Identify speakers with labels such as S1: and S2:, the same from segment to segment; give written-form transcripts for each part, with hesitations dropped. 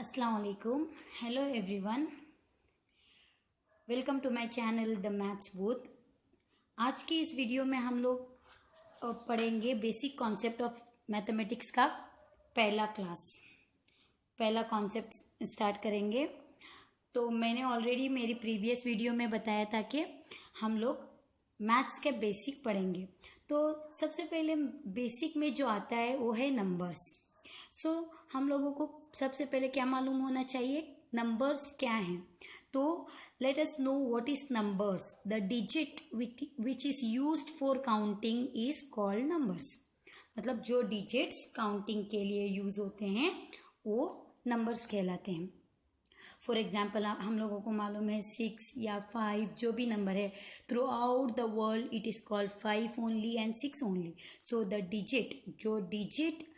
S1: अस्सलाम वालेकुम। Hello everyone, welcome to my channel the maths booth. आज की इस वीडियो में हम लोग पढ़ेंगे बेसिक कॉन्सेप्ट ऑफ मैथमेटिक्स का पहला कॉन्सेप्ट स्टार्ट करेंगे। तो मैंने ऑलरेडी मेरी प्रीवियस वीडियो में बताया था कि हम लोग मैथ्स के बेसिक पढ़ेंगे। तो सबसे पहले बेसिक में जो आता है वो है नंबर्स। हम लोगों को सबसे पहले क्या मालूम होना चाहिए, नंबर्स क्या हैं। तो let us know what is numbers. The digit which is used for counting is called numbers. मतलब जो डिजिट्स काउंटिंग के लिए यूज होते हैं वो नंबर्स कहलाते हैं। फॉर एग्जाम्पल हम लोगों को मालूम है 6 या 5 जो भी नंबर है, throughout the world it is called 5 only and 6 only. So the digit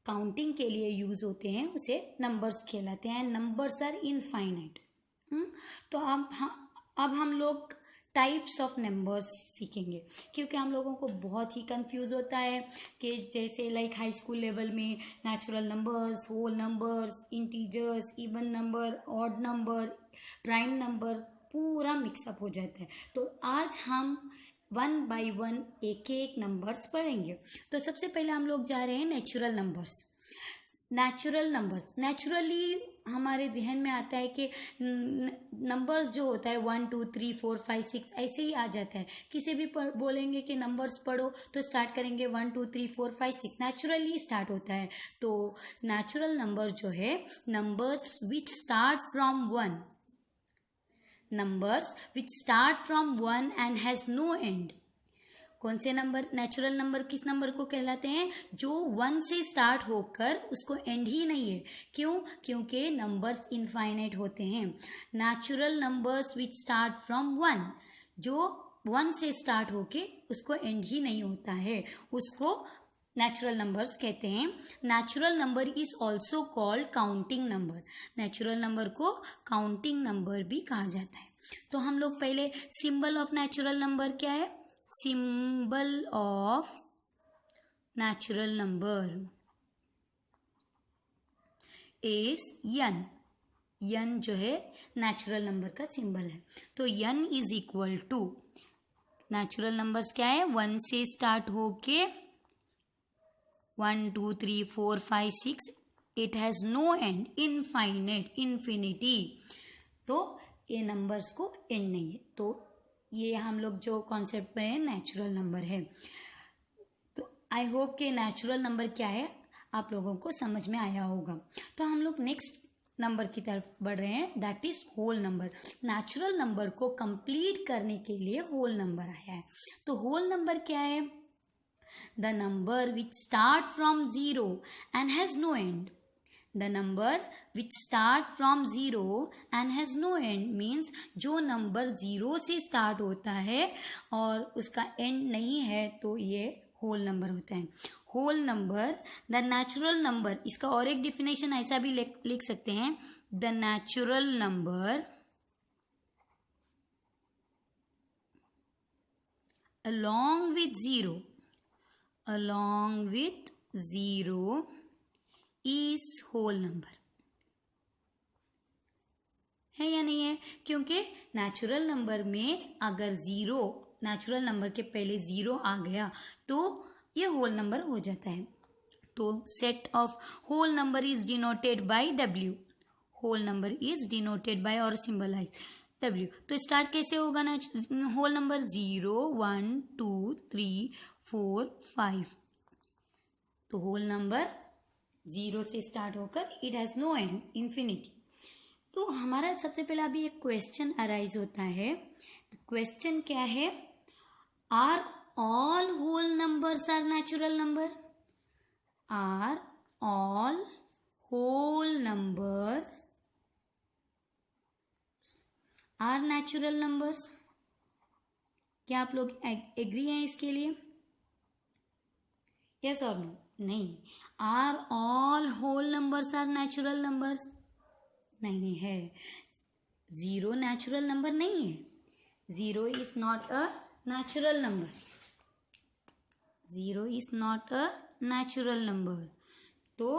S1: counting के लिए यूज होते हैं उसे नंबर्स कहलाते हैं। Numbers are infinite. तो अब हम लोग टाइप्स ऑफ नंबर्स सीखेंगे, क्योंकि हम लोगों को बहुत ही कंफ्यूज होता है कि जैसे लाइक हाई स्कूल लेवल में natural numbers, whole numbers, integers, even number, odd number, prime number पूरा मिक्सअप हो जाता है। तो आज हम 1 बाय 1 एक एक नंबर्स पढ़ेंगे। तो सबसे पहले हम लोग जा रहे हैं नेचुरली हमारे जहन में आता है कि नंबर्स जो होता है 1 2 3 4 5 6 ऐसे ही आ जाता है। किसी भी बोलेंगे कि नंबर्स पढ़ो तो स्टार्ट करेंगे 1 2 3 4 5 6, नेचुरली स्टार्ट होता है। तो नेचुरल नंबर जो है numbers which start from 1, numbers which start from 1 and has no end. कौन से नंबर, नेचुरल नंबर किस नंबर को कहलाते हैं, जो 1 से स्टार्ट होकर उसको एंड ही नहीं है। क्यों? क्योंकि नंबर्स इनफाइनाइट होते हैं। Natural numbers which start from 1, जो 1 से स्टार्ट होके उसको एंड ही नहीं होता है, उसको नेचुरल नंबर्स कहते हैं। Natural number is also called counting number. Natural number को काउंटिंग नंबर भी कहा जाता है। तो हम लोग पहले सिंबल ऑफ नेचुरल नंबर क्या है, symbol of natural number is N. N जो है नेचुरल नंबर का सिंबल है। तो N is equal to, natural numbers क्या है, 1 से स्टार्ट होके 1 2 3 4 5 6, it has no end, infinite, infinity. तो ये नंबर्स को एंड नहीं है। तो ये हम लोग जो कॉन्सेप्ट पे है नेचुरल नंबर है। तो आई होप कि नेचुरल नंबर क्या है आप लोगों को समझ में आया होगा। तो हम लोग नेक्स्ट नंबर की तरफ बढ़ रहे हैं, that is whole number. Natural number को कंप्लीट करने के लिए होल नंबर आया है। तो होल नंबर क्या है, the number which start from 0 and has no end. The number which start from 0 and has no end means जो नंबर 0 से स्टार्ट होता है और उसका एंड नहीं है, तो ये होल नंबर होता है। Whole number, the natural number, इसका और एक डिफिनेशन ऐसा भी लिख सकते हैं, the natural number along with zero is whole number. है या नहीं है? क्योंकि नेचुरल नंबर में अगर नेचुरल नंबर के पहले 0 आ गया तो ये होल नंबर हो जाता है। तो set of whole number is denoted by W। Whole number is denoted by और सिंबलाइज W। तो स्टार्ट कैसे होगा ना होल नंबर, 0 1 2 3 4 5। तो होल नंबर 0 से स्टार्ट होकर it has no end, infinity. तो हमारा सबसे पहले अभी एक क्वेश्चन अराइज होता है। क्वेश्चन क्या है, are all whole numbers are natural number? Are all whole number are natural numbers? क्या आप लोग एग्री हैं इसके लिए? यस और नो? नहीं। Are all whole numbers are natural numbers? नहीं है। 0 नेचुरल नंबर नहीं है। 0 is not a natural number. 0 is not a natural number. तो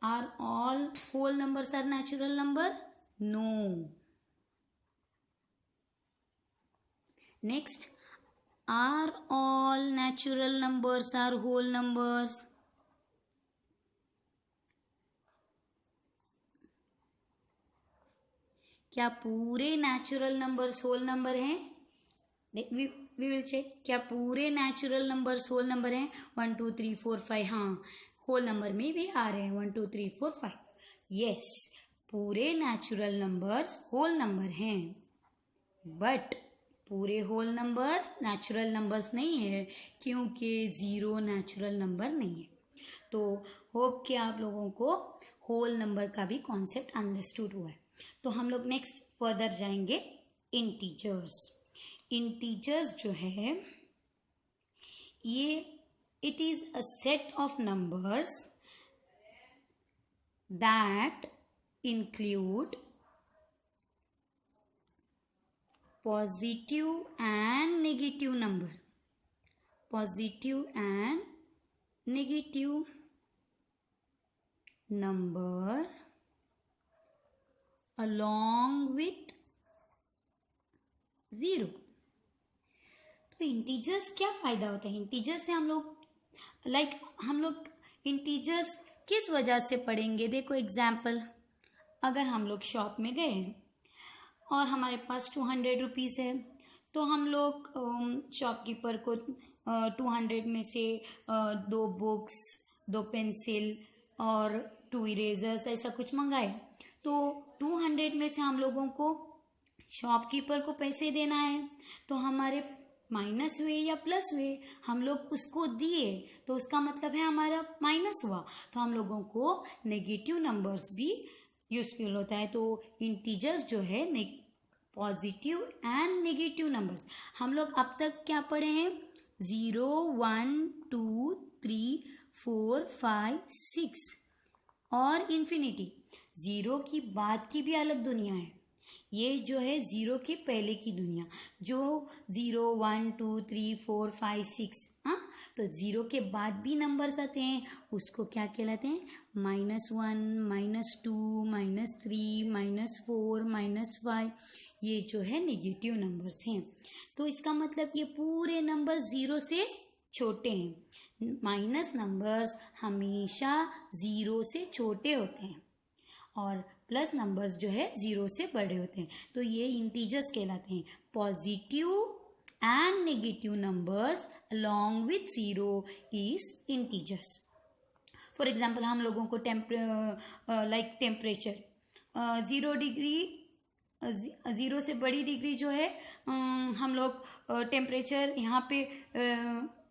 S1: Are all whole numbers are natural number? No. Next, are all natural numbers are whole numbers? क्या पूरे natural numbers whole number हैं? We will check, क्या पूरे natural numbers whole number हैं? 1 2 3 4 5, हाँ whole number में भी आ रहे हैं 1 2 3 4 5. यस, पूरे नेचुरल नंबर्स होल नंबर हैं, बट पूरे होल नंबर्स नेचुरल नंबर्स नहीं है, क्योंकि ज़ीरो नेचुरल नंबर नहीं है. तो होप कि आप लोगों को होल नंबर का भी कॉन्सेप्ट अंडरस्टूड हुआ है. तो हम लोग नेक्स्ट फर्दर जाएंगे इंटीजर्स. इंटीजर्स जो है ये it is a set of numbers that include positive and negative number. Positive and negative number along with zero. तो इंटीजर्स क्या फ़ायदा होता है? इंटीजर्स से हम लोग इंटीजर्स किस वजह से पढ़ेंगे? देखो एग्जाम्पल, अगर हम लोग शॉप में गए हैं और हमारे पास 200 रुपीज़ है, तो हम लोग शॉपकीपर को 200 में से 2 बुक्स, 2 पेंसिल और 2 इरेजर्स ऐसा कुछ मंगाए. तो 200 में से हम लोगों को शॉपकीपर को पैसे देना है, तो हमारे माइनस हुए या प्लस हुए, हम लोग उसको दिए तो उसका मतलब है हमारा माइनस हुआ, तो हम लोगों को नेगेटिव नंबर्स भी यूजफुल होता है. तो इंटीजर्स जो है पॉजिटिव एंड नेगेटिव नंबर्स, हम लोग अब तक क्या पढ़े हैं? 0 1 2 3 4 5 6 और इन्फिनिटी. ज़ीरो की बाद की भी अलग दुनिया है, ये जो है ज़ीरो के पहले की दुनिया, जो 0 1 2 3 4 5 6, हाँ, तो ज़ीरो के बाद भी नंबर्स आते हैं, उसको क्या कहलाते हैं? -1 -2 -3 -4 -5, ये जो है नेगेटिव नंबर्स हैं. तो इसका मतलब ये पूरे नंबर ज़ीरो से छोटे हैं. माइनस नंबर्स हमेशा ज़ीरो से छोटे होते हैं और प्लस नंबर्स जो है ज़ीरो से बड़े होते हैं. तो ये इंटीजर्स कहलाते हैं. Positive and negative numbers along with zero is integers. For example, हम लोगों को टेम्परेचर 0 डिग्री, ज़ीरो से बड़ी डिग्री जो है, हम लोग टेम्परेचर यहाँ पे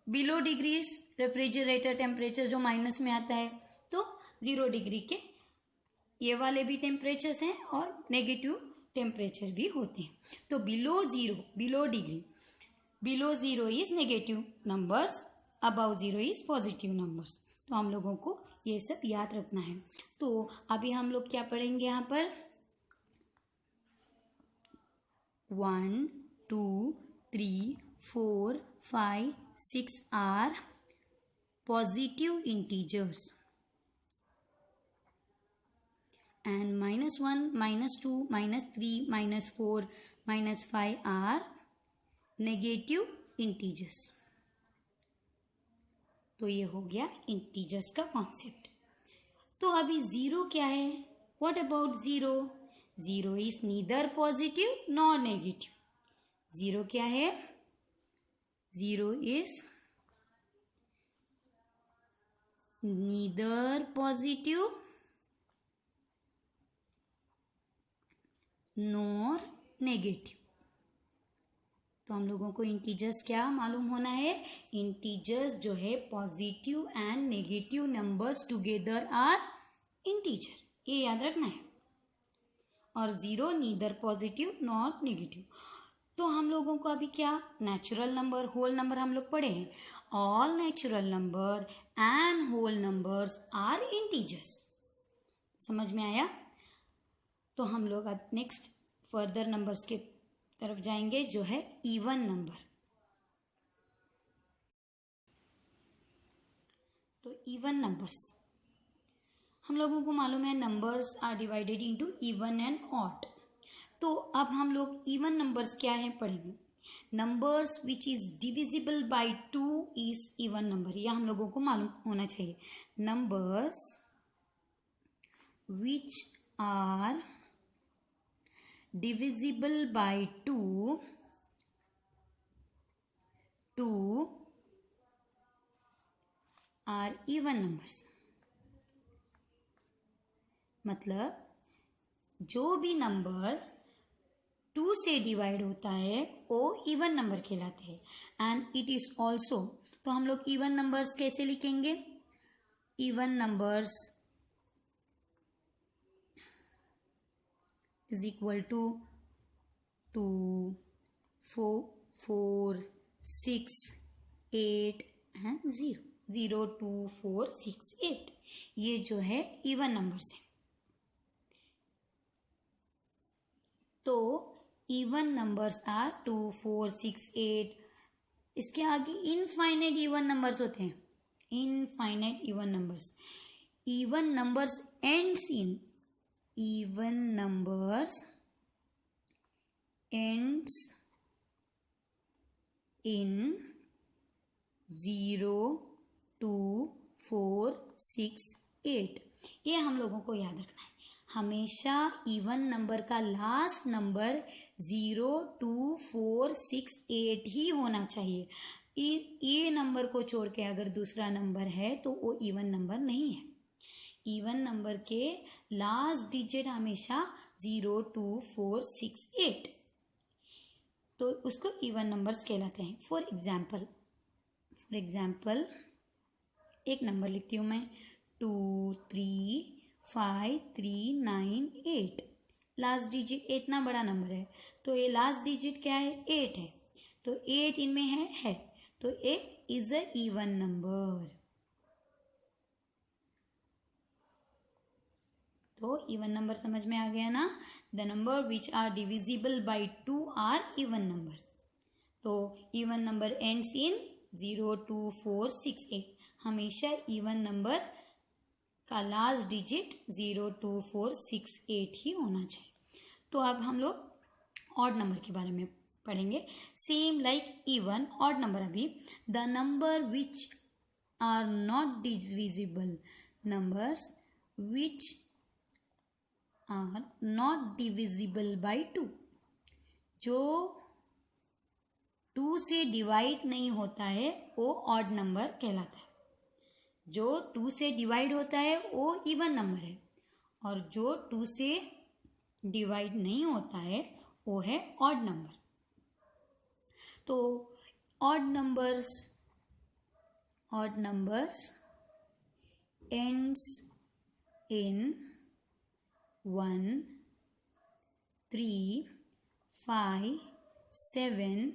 S1: बिलो डिग्रीज, रेफ्रिजरेटर टेम्परेचर जो माइनस में आता है, तो 0 डिग्री के ये वाले भी टेम्परेचर्स हैं और नेगेटिव टेम्परेचर भी होते हैं. तो below zero, below degree, below zero is negative numbers, above zero is positive numbers. तो हम लोगों को ये सब याद रखना है. तो अभी हम लोग क्या पढ़ेंगे यहाँ पर? 1 2 3 4 5 6 are positive integers and -1 -2 -3 -4 -5 are negative integers. तो ये हो गया इंटीजर्स का कॉन्सेप्ट. तो अभी ज़ीरो क्या है? What about zero? Zero is neither positive nor negative. Zero क्या है? Zero is neither positive nor negative. तो हम लोगों को इंटीजर्स क्या मालूम होना है? इंटीजर्स जो है positive and negative numbers together are integer, ये याद रखना है. और zero neither positive nor negative. तो हम लोगों को अभी क्या नेचुरल नंबर, होल नंबर हम लोग पढ़े हैं. All natural number and whole numbers are integers. समझ में आया? तो हम लोग अब नेक्स्ट फर्दर नंबर्स के तरफ जाएंगे, जो है इवन नंबर. तो इवन नंबर्स हम लोगों को मालूम है numbers are divided into even and odd. तो अब हम लोग इवन नंबर्स क्या है पढ़ेंगे। Numbers which is divisible by 2 is even number, यह हम लोगों को मालूम होना चाहिए। Numbers which are divisible by 2 are even numbers. मतलब जो भी नंबर 2 से डिवाइड होता है वो इवन नंबर कहलाते हैं। एंड इट इज ऑल्सो, तो हम लोग इवन नंबर्स कैसे लिखेंगे। Even numbers is equal to 2, 4, 6, 8 and 0, 0, 2, 4, 6, 8, ये जो है इवन नंबर्स है। तो इवन नंबर्स आर 2, 4, 6, 8। इसके आगे इनफाइनाइट इवन नंबर्स होते हैं। Infinite even numbers, even numbers ends in, even numbers ends in 0, 2, 4, 6, 8। ये हम लोगों को याद रखना है। हमेशा इवन नंबर का लास्ट नंबर 0, 2, 4, 6, 8 ही होना चाहिए। ये नंबर को छोड़ के अगर दूसरा नंबर है तो वो इवन नंबर नहीं है। इवन नंबर के लास्ट डिजिट हमेशा 0, 2, 4, 6, 8, तो उसको इवन नंबर्स कहलाते हैं। फॉर एग्जाम्पल एक नंबर लिखती हूँ मैं, 2, 3, 5, 3, 9, 8। लास्ट डिजिट इतना बड़ा नंबर है तो ये लास्ट डिजिट क्या है, 8 है। तो 8 इनमें है तो 8 इज अ इवन नंबर। तो इवन नंबर समझ में आ गया ना। The number which are divisible by 2 are even number. तो इवन नंबर एंड्स इन 0, 2, 4, 6, 8। हमेशा इवन नंबर का लास्ट डिजिट 0, 2, 4, 6, 8 ही होना चाहिए। तो अब हम लोग ऑड नंबर के बारे में पढ़ेंगे। Same like even odd number. अभी the number which are not divisible, numbers which are not divisible by 2, जो 2 से डिवाइड नहीं होता है वो ऑड नंबर कहलाता है। जो 2 से डिवाइड होता है वो इवन नंबर है और जो 2 से डिवाइड नहीं होता है वो है ऑड नंबर। तो odd numbers ends in 1, 3, 5, 7,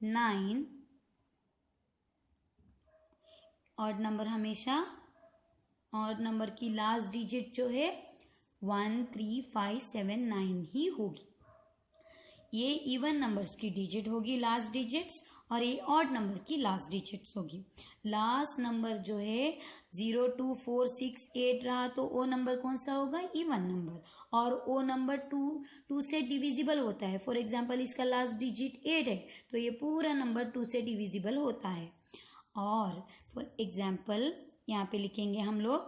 S1: 9। Odd number हमेशा, ऑड नंबर की लास्ट डिजिट जो है 1, 3, 5, 7, 9 ही होगी। ये इवन नंबर्स की डिजिट होगी लास्ट डिजिट्स और ये ऑड नंबर की लास्ट डिजिट्स होगी। लास्ट नंबर जो है 0, 2, 4, 6, 8 रहा तो वो नंबर कौन सा होगा, इवन नंबर। और वो नंबर 2 से डिविजिबल होता है। फॉर एग्जांपल इसका लास्ट डिजिट 8 है तो ये पूरा नंबर 2 से डिविजिबल होता है। और फॉर एग्जांपल यहाँ पे लिखेंगे हम लोग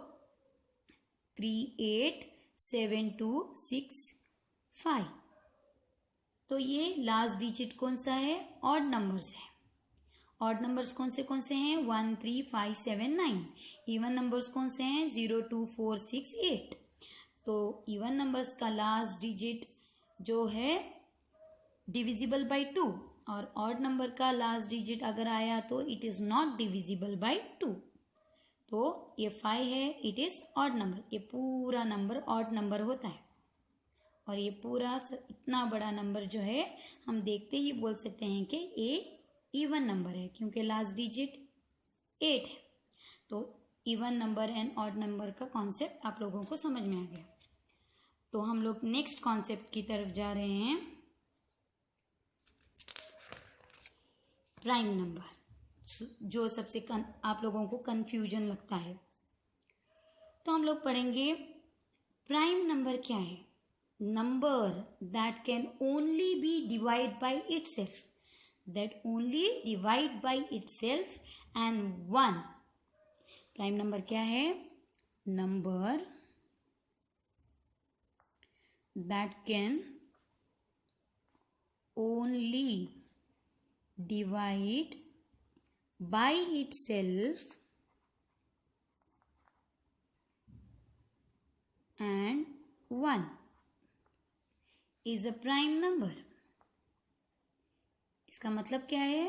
S1: 3, 8, 7, 2, 6, 5। तो ये लास्ट डिजिट कौन सा है, ऑड नंबर्स है। ऑड नंबर्स कौन से हैं, 1, 3, 5, 7, 9। इवन नंबर्स कौन से हैं, 0, 2, 4, 6, 8। तो इवन नंबर्स का लास्ट डिजिट जो है डिविजिबल बाई 2 और ऑड नंबर का लास्ट डिजिट अगर आया तो it is not divisible by 2। तो ये 5 है, इट इज़ ऑड नंबर। ये पूरा नंबर ऑड नंबर होता है और ये पूरा इतना बड़ा नंबर जो है हम देखते ही बोल सकते हैं कि ये इवन नंबर है क्योंकि लास्ट डिजिट 8 है। तो even number and odd number का कॉन्सेप्ट आप लोगों को समझ में आ गया। तो हम लोग नेक्स्ट कॉन्सेप्ट की तरफ जा रहे हैं, प्राइम नंबर, जो सबसे आप लोगों को कन्फ्यूजन लगता है। तो तो हम लोग पढ़ेंगे प्राइम नंबर क्या है। Number that can only be divide by itself, that only divide by itself and one. Prime number क्या है? Number that can only divide by itself and 1 is a prime number। इसका मतलब क्या है?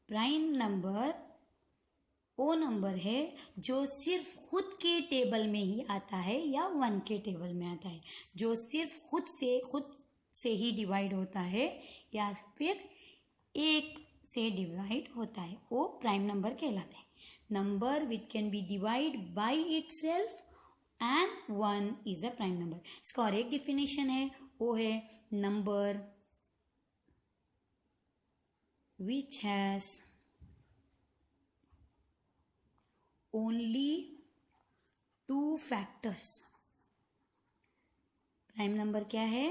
S1: Prime number वो number है जो सिर्फ खुद के टेबल में ही आता है या 1 के टेबल में आता है, जो सिर्फ खुद से ही डिवाइड होता है या फिर 1 से डिवाइड होता है, वो प्राइम नंबर कहलाते हैं। Number which can be divide by itself and 1 is a prime number. इसका और एक डिफिनेशन है, वो है number which has only 2 factors. Prime number क्या है?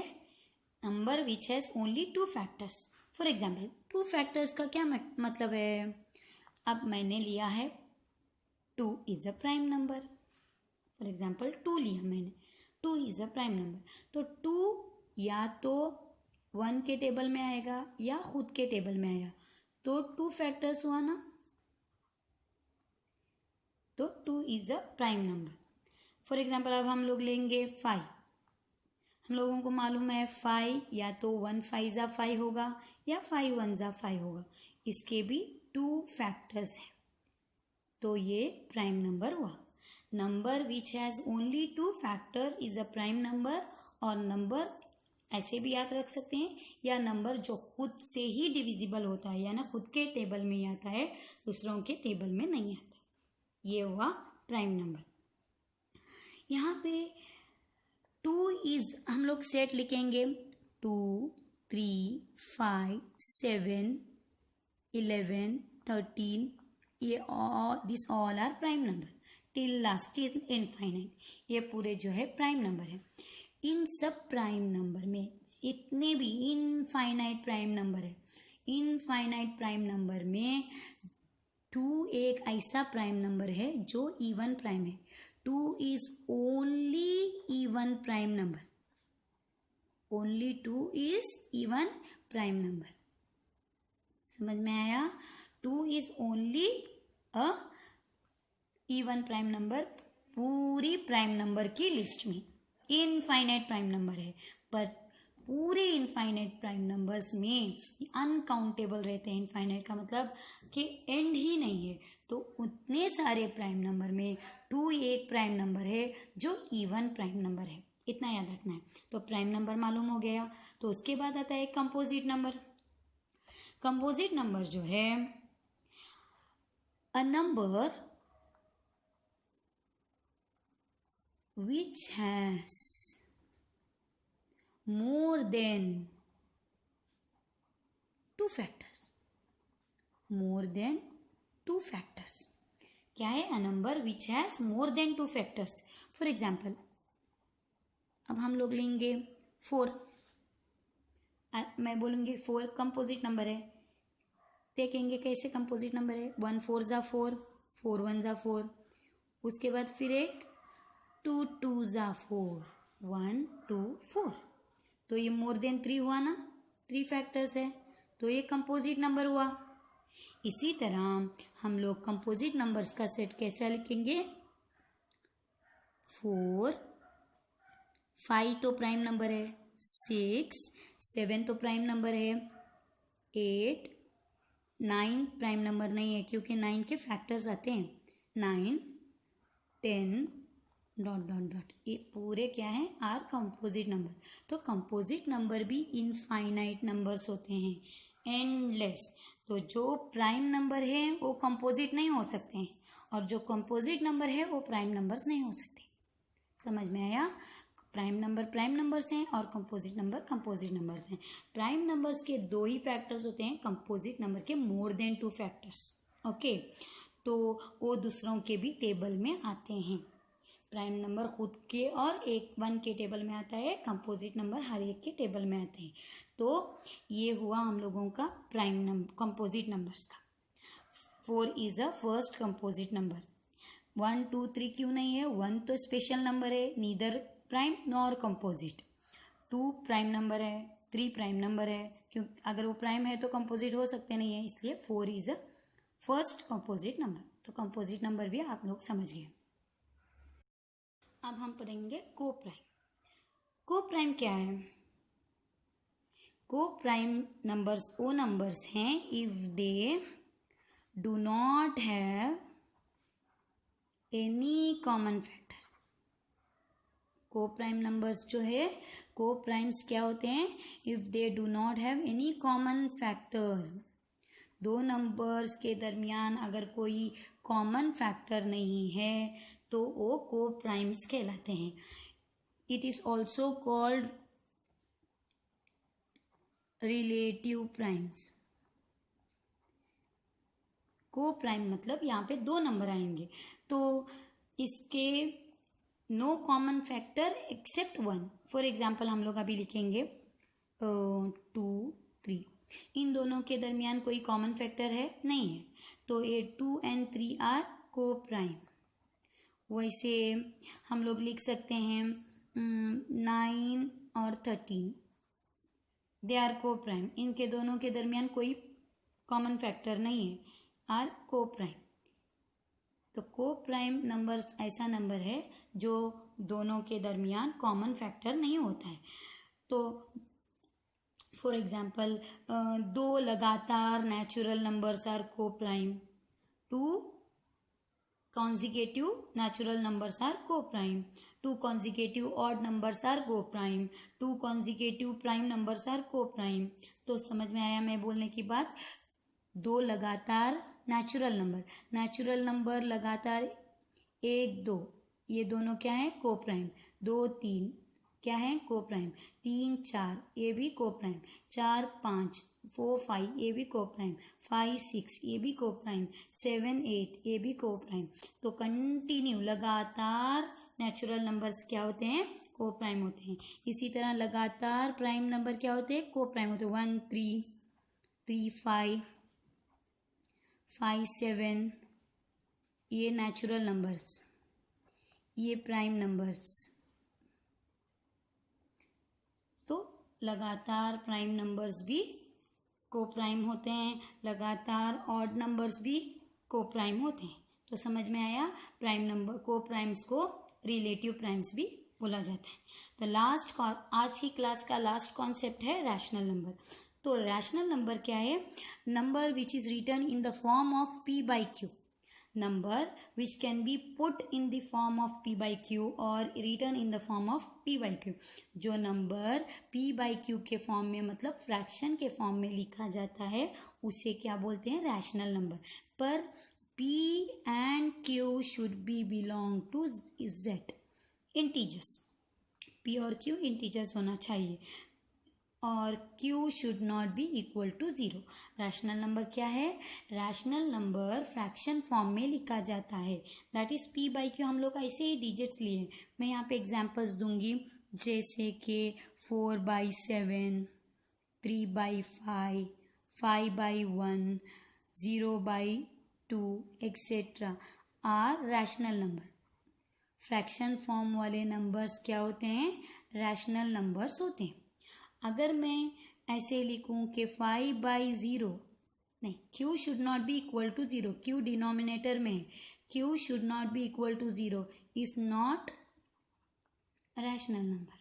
S1: Number which has only 2 factors. For example 2 factors का क्या मतलब है? अब मैंने लिया है 2 is a prime number. For example 2 लिया मैंने, 2 इज अ प्राइम नंबर। तो 2 या तो 1 के टेबल में आएगा या खुद के टेबल में आएगा, तो 2 फैक्टर्स हुआ ना, तो 2 is a prime number. For example अब हम लोग लेंगे 5। हम लोगों को मालूम है 5 या तो 1 5 जा 5 होगा या 5 1 जा 5 होगा, इसके भी 2 फैक्टर्स हैं, तो ये प्राइम नंबर हुआ। Number which has only 2 factor is a prime number. और नंबर ऐसे भी याद रख सकते हैं, या नंबर जो खुद से ही डिविजिबल होता है, यानी खुद के टेबल में ही आता है, दूसरों के टेबल में नहीं आता, ये हुआ प्राइम नंबर। यहाँ पे 2 इज हम लोग सेट लिखेंगे, 2 3 5 7 11 13, ये this all are prime number till last till infinite, ये पूरे जो है प्राइम नंबर है। इन सब प्राइम नंबर में जितने भी इनफाइनाइट प्राइम नंबर है, इनफाइनाइट प्राइम नंबर में 2 एक ऐसा प्राइम नंबर है जो इवन प्राइम है। 2 is only even prime number, only 2 is even prime number. समझ में आया? 2 is only a even prime number पूरी प्राइम नंबर की लिस्ट में। इनफाइनाइट प्राइम नंबर है, पर पूरे इनफाइनाइट प्राइम नंबर्स में अनकाउंटेबल रहते हैं। इनफाइनाइट का मतलब कि एंड ही नहीं है, तो उतने सारे प्राइम नंबर में 2 एक प्राइम नंबर है जो इवन प्राइम नंबर है, इतना याद रखना है। तो प्राइम नंबर मालूम हो गया, तो उसके बाद आता है कंपोजिट नंबर। कंपोजिट नंबर जो है a number which has more than 2 factors, more than 2 factors। क्या है? a number which has more than 2 factors। for example अब हम लोग लेंगे 4, मैं बोलूँगी 4 कंपोजिट नंबर है। देखेंगे कैसे कंपोजिट नंबर है। 1 4 जा 4, 4 1 जा 4, उसके बाद फिर एक 2 2 जा 4, 1 2 4, तो ये मोर देन 3 हुआ ना, 3 फैक्टर्स है, तो ये कंपोजिट नंबर हुआ। इसी तरह हम लोग कंपोजिट नंबर्स का सेट कैसे लिखेंगे? 4 5 तो प्राइम नंबर है, 6 7 तो प्राइम नंबर है, 8 9 प्राइम नंबर नहीं है क्योंकि 9 के फैक्टर्स आते हैं, 9 10 ... ये पूरे क्या है? Are composite number. तो कंपोजिट नंबर भी इनफाइनाइट नंबर्स होते हैं, एंडलेस। तो जो प्राइम नंबर है वो कंपोजिट नहीं हो सकते हैं, और जो कंपोजिट नंबर है वो प्राइम नंबर्स नहीं हो सकते। समझ में आया? प्राइम नंबर्स हैं और कंपोजिट नंबर्स हैं। प्राइम नंबर्स के 2 ही फैक्टर्स होते हैं, कंपोजिट नंबर के मोर देन 2 फैक्टर्स। ओके, तो वो दूसरों के भी टेबल में आते हैं। प्राइम नंबर खुद के और एक 1 के टेबल में आता है, कंपोजिट नंबर हर एक के टेबल में आते हैं। तो ये हुआ हम लोगों का प्राइम नंबर कंपोजिट नंबर्स का। 4 is a first composite number. 1 2 3 क्यों नहीं है? 1 तो स्पेशल नंबर है, neither prime nor composite. 2 prime number है, 3 प्राइम नंबर है, क्यों अगर वो प्राइम है तो कंपोजिट हो सकते नहीं है, इसलिए 4 is a first composite number. तो कंपोजिट नंबर भी आप लोग समझ गए। अब हम पढ़ेंगे को प्राइम। को प्राइम क्या है? को प्राइम नंबर्स वो नंबर्स हैं if they do not have any common factor. को प्राइम नंबर्स जो है, को प्राइम्स क्या होते हैं? If they do not have any common factor. दो नंबर्स के दरमियान अगर कोई कॉमन फैक्टर नहीं है तो वो को प्राइम्स कहलाते हैं। It is also called relative primes. Coprime मतलब यहाँ पे दो नंबर आएंगे तो इसके no common factor except 1। For example हम लोग अभी लिखेंगे 2 3, इन दोनों के दरमियान कोई कॉमन फैक्टर है? नहीं है, तो ये 2 and 3 आर को प्राइम। वैसे हम लोग लिख सकते हैं 9 और 13, दे आर को प्राइम। इनके दोनों के दरमियान कोई कॉमन फैक्टर नहीं है, आर को प्राइम। तो को प्राइम नंबर्स ऐसा नंबर है जो दोनों के दरमियान कॉमन फैक्टर नहीं होता है। तो फॉर एग्जाम्पल 2 लगातार नेचुरल नंबर्स आर को prime, 2 consecutive natural numbers are co-prime, 2 consecutive odd numbers are co-prime, 2 consecutive prime numbers are co-prime। तो समझ में आया मैं बोलने की बात? 2 लगातार नेचुरल नंबर लगातार 1 2, ये दोनों क्या है? को प्राइम। 2 3 क्या है? को प्राइम। 3 4 ये भी को प्राइम। 4 5 4 5 ये भी को प्राइम। 5 6 ये भी को प्राइम। 7 8 ये भी को प्राइम। तो कंटिन्यू लगातार नेचुरल नंबर्स क्या होते हैं? को प्राइम होते हैं। इसी तरह लगातार प्राइम नंबर क्या होते हैं? को प्राइम होते हैं। 1 3 3 5 5 7 ये नेचुरल नंबर्स, ये प्राइम नंबर्स। तो लगातार प्राइम नंबर्स भी को प्राइम होते हैं, लगातार ऑड नंबर्स भी को प्राइम होते हैं। तो समझ में आया? प्राइम नंबर को प्राइम्स को रिलेटिव प्राइम्स भी बोला जाता है। तो आज की क्लास का लास्ट कॉन्सेप्ट है रैशनल नंबर। तो रैशनल नंबर क्या है? Number which is written in the form of p by q। number which can be put in the form of p by q or written in the form of p by q। जो number p by q के form में मतलब fraction के form में लिखा जाता है उसे क्या बोलते हैं? Rational number. पर p and q should be belong to z integers. p और q इंटीजर्स होना चाहिए और q should not be equal to 0। Rational number क्या है? रैशनल नंबर फ्रैक्शन फॉर्म में लिखा जाता है, that is p by q। हम लोग ऐसे ही डिजिट्स लिए, मैं यहाँ पे एग्जांपल्स दूंगी जैसे कि 4 by 7, 3 by 5, 5 by 1, 0 by 2 etcetera are rational number. Fraction form वाले नंबर्स क्या होते हैं? रैशनल नंबर्स होते हैं। अगर मैं ऐसे लिखूं कि 5 बाई 0, नहीं, q should not be equal to 0, q denominator में, q should not be equal to 0 is not rational number.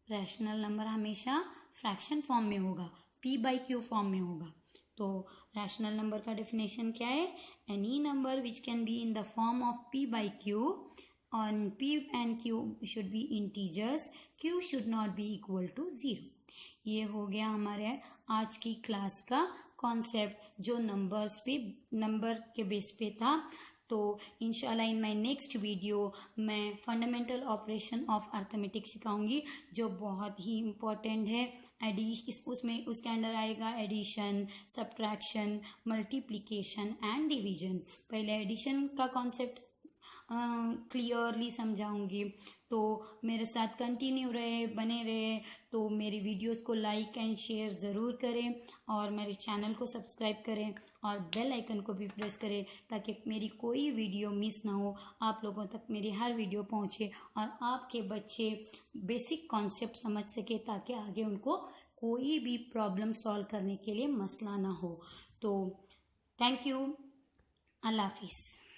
S1: Rational number हमेशा फ्रैक्शन फॉर्म में होगा, p बाई q फॉर्म में होगा। तो रैशनल नंबर का डेफिनेशन क्या है? Any number which can be in the form of p by q on p and q should be integers, q should not be equal to 0। ये हो गया हमारे आज की क्लास का कॉन्सेप्ट जो नंबर के बेस पे था। तो इंशाल्लाह इन माय नेक्स्ट वीडियो मैं फंडामेंटल ऑपरेशन ऑफ अर्थमेटिक सिखाऊंगी, जो बहुत ही इम्पोर्टेंट है। उसमें उसके अंडर आएगा addition, subtraction, multiplication and division. पहले एडिशन का कॉन्सेप्ट क्लियरली समझाऊंगी, तो मेरे साथ कंटिन्यू रहे, बने रहे। तो मेरी वीडियोस को लाइक एंड शेयर ज़रूर करें और मेरे चैनल को सब्सक्राइब करें और बेल आइकन को भी प्रेस करें, ताकि मेरी कोई वीडियो मिस ना हो, आप लोगों तक मेरी हर वीडियो पहुंचे और आपके बच्चे बेसिक कॉन्सेप्ट समझ सके, ताकि आगे उनको कोई भी प्रॉब्लम सॉल्व करने के लिए मसला ना हो। तो थैंक यू, अल्लाह हाफिज़।